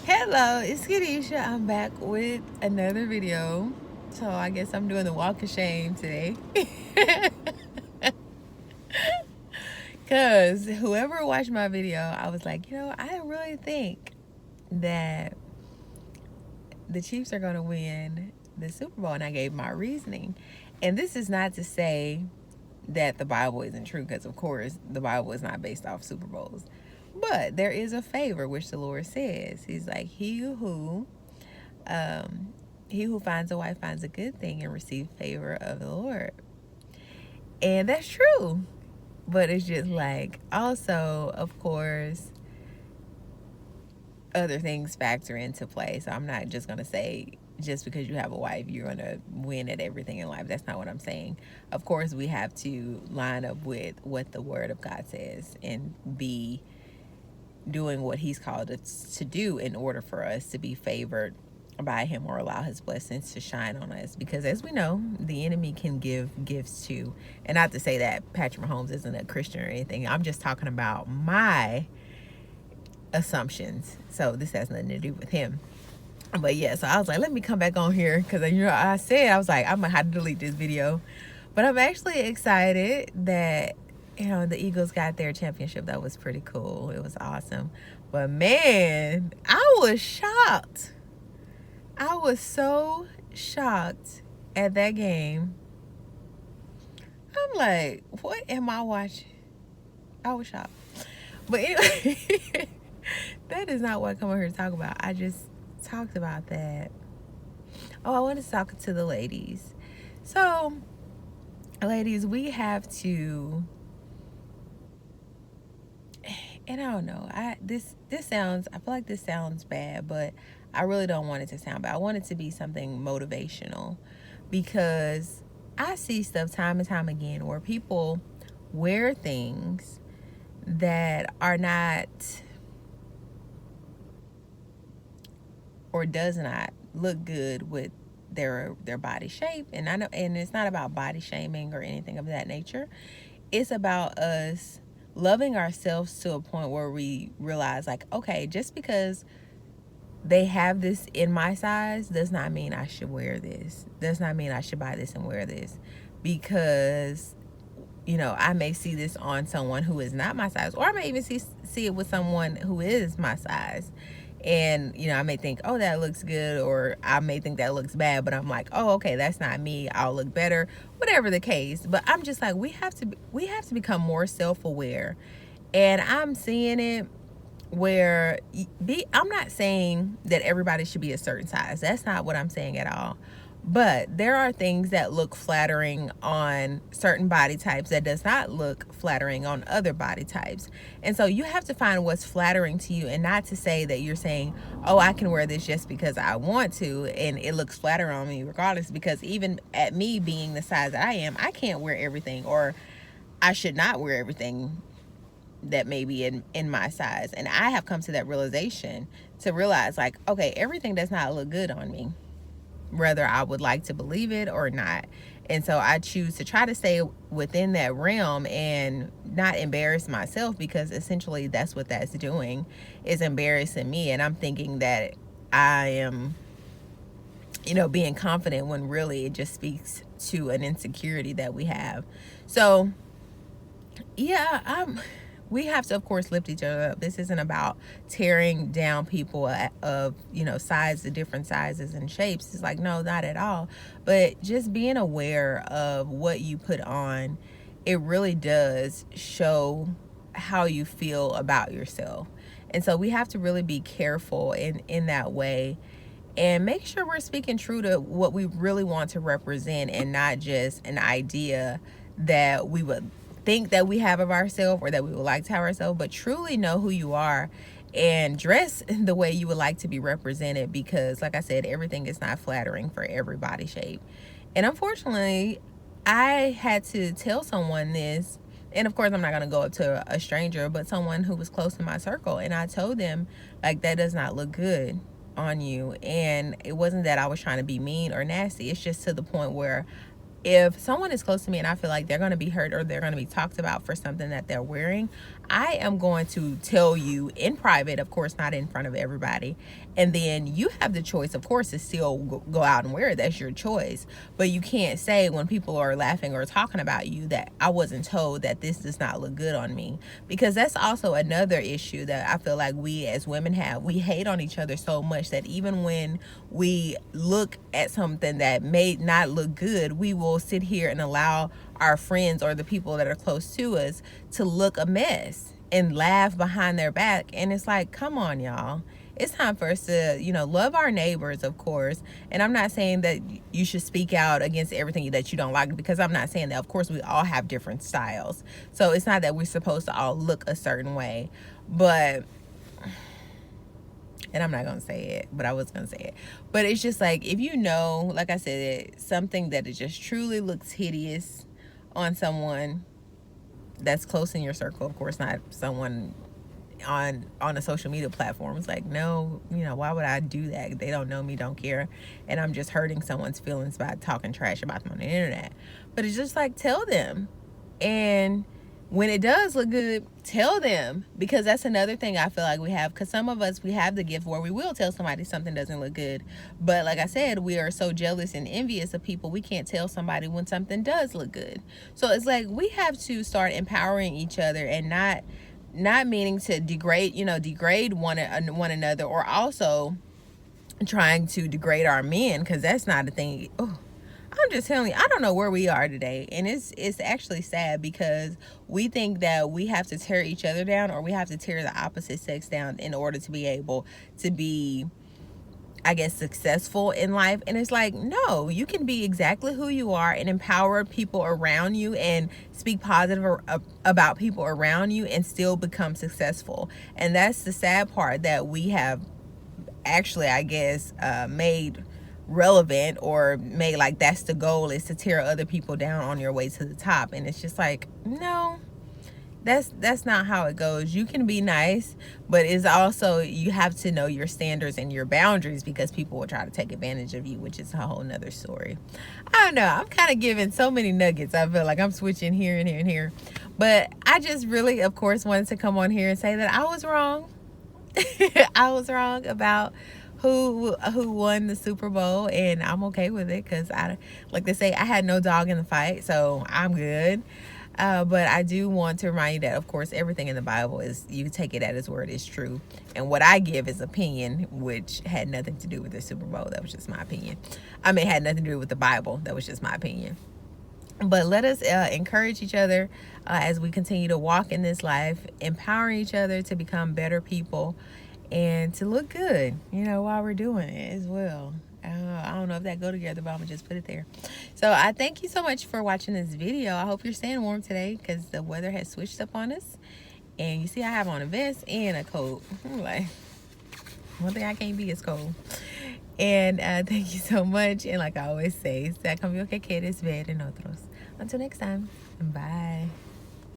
Hello, it's Kadisha. I'm back with another video. So I guess I'm doing the walk of shame today. Because whoever watched my video, I was like, I really think that the Chiefs are going to win the Super Bowl. And I gave my reasoning. And this is not to say that the Bible isn't true, because of course the Bible is not based off Super Bowls. But there is a favor which the Lord says. He's like, um, he who finds a wife finds a good thing and receives favor of the Lord. And that's true. But it's just like, also, of course, other things factor into play. So I'm not just going to say just because you have a wife, you're going to win at everything in life. That's not what I'm saying. Of course, we have to line up with what the Word of God says and be doing what He's called us to do in order for us to be favored by Him or allow His blessings to shine on us. Because as we know, the enemy can give gifts to, and not to say that Patrick Mahomes isn't a Christian or anything. I'm just talking about my assumptions. So this has nothing to do with him. But yeah, so I was like, let me come back on here because I was like, I'm gonna have to delete this video. But I'm actually excited that the Eagles got their championship. That was pretty cool. It was awesome. But man, I was shocked. I was so shocked at that game. I'm like, what am I watching? I was shocked. But anyway, that is not what I come over here to talk about. I just talked about that. Oh, I wanted to talk to the ladies. So, ladies, we have to, and I don't know. I feel like this sounds bad, but I really don't want it to sound bad. I want it to be something motivational, because I see stuff time and time again where people wear things that are not, or does not look good with their body shape. And I know, and it's not about body shaming or anything of that nature. It's about us loving ourselves to a point where we realize, like, okay, just because they have this in my size does not mean I should wear this. Does not mean I should buy this and wear this, because I may see this on someone who is not my size, or I may even see it with someone who is my size. And I may think, oh, that looks good, or I may think that looks bad, but I'm like, oh, okay, that's not me, I'll look better, whatever the case. But I'm just like, we have to become more self-aware. And I'm seeing it where I'm not saying that everybody should be a certain size. That's not what I'm saying at all. But there are things that look flattering on certain body types that does not look flattering on other body types. And so you have to find what's flattering to you, and not to say that you're saying, oh, I can wear this just because I want to and it looks flattering on me regardless. Because even at me being the size that I am, I can't wear everything, or I should not wear everything that may be in my size. And I have come to that realization, to realize, like, okay, everything does not look good on me, whether I would like to believe it or not. And so I choose to try to stay within that realm and not embarrass myself, because essentially that's what that's doing, is embarrassing me. And I'm thinking that I am, being confident, when really it just speaks to an insecurity that we have. So yeah, we have to, of course, lift each other up. This isn't about tearing down people of size, the different sizes and shapes. It's like, no, not at all. But just being aware of what you put on, it really does show how you feel about yourself. And so we have to really be careful in that way, and make sure we're speaking true to what we really want to represent, and not just an idea that we would think that we have of ourselves, or that we would like to have ourselves, but truly know who you are and dress the way you would like to be represented. Because like I said, everything is not flattering for every body shape. And unfortunately, I had to tell someone this, and of course I'm not going to go up to a stranger, but someone who was close to my circle, and I told them, like, that does not look good on you. And it wasn't that I was trying to be mean or nasty. It's just to the point where if someone is close to me and I feel like they're going to be hurt or they're going to be talked about for something that they're wearing, I am going to tell you in private, of course, not in front of everybody. And then you have the choice, of course, to still go out and wear it. That's your choice. But you can't say when people are laughing or talking about you that I wasn't told that this does not look good on me. Because that's also another issue that I feel like we as women have. We hate on each other so much that even when we look at something that may not look good, we will sit here and allow our friends or the people that are close to us to look a mess and laugh behind their back. And it's like, come on, y'all. It's time for us to, love our neighbors, of course. And I'm not saying that you should speak out against everything that you don't like, because I'm not saying that. Of course, we all have different styles. So it's not that we're supposed to all look a certain way. But, and I'm not going to say it, but I was going to say it. But it's just like, if like I said, something that it just truly looks hideous on someone that's close in your circle, of course, not someone on a social media platform. It's like, no, why would I do that? They don't know me, don't care, and I'm just hurting someone's feelings by talking trash about them on the internet. But it's just like, tell them. And when it does look good, tell them, because that's another thing I feel like we have, because some of us, we have the gift where we will tell somebody something doesn't look good. But like I said, we are so jealous and envious of people, we can't tell somebody when something does look good. So it's like, we have to start empowering each other, and not meaning to degrade one another, or also trying to degrade our men, because that's not a thing. Oh, I'm just telling you, I don't know where we are today, and it's actually sad, because we think that we have to tear each other down, or we have to tear the opposite sex down in order to be able to be, I guess, successful in life. And it's like, no, you can be exactly who you are and empower people around you and speak positive about people around you and still become successful. And that's the sad part that we have actually, I guess, made relevant, or made like that's the goal, is to tear other people down on your way to the top. And it's just like, no, that's not how it goes. You can be nice, but it's also, you have to know your standards and your boundaries, because people will try to take advantage of you, which is a whole nother story. I don't know, I'm kind of giving so many nuggets. I feel like I'm switching here and here and here, but I just really, of course, wanted to come on here and say that I was wrong. I was wrong about who won the Super Bowl, and I'm okay with it, because I, like they say, I had no dog in the fight, so I'm good. But I do want to remind you that, of course, everything in the Bible is, you take it at its word, is true. And what I give is opinion, which had nothing to do with the Super Bowl. That was just my opinion. I mean, it had nothing to do with the Bible. That was just my opinion. But let us encourage each other as we continue to walk in this life, empowering each other to become better people and to look good, while we're doing it as well. I don't know if that go together, but I'm gonna just put it there. So I thank you so much for watching this video. I hope you're staying warm today, because the weather has switched up on us. And you see, I have on a vest and a coat. I'm like, one thing I can't be is cold. And thank you so much. And like I always say, sea como yo que quieres ver en otros. Until next time, bye.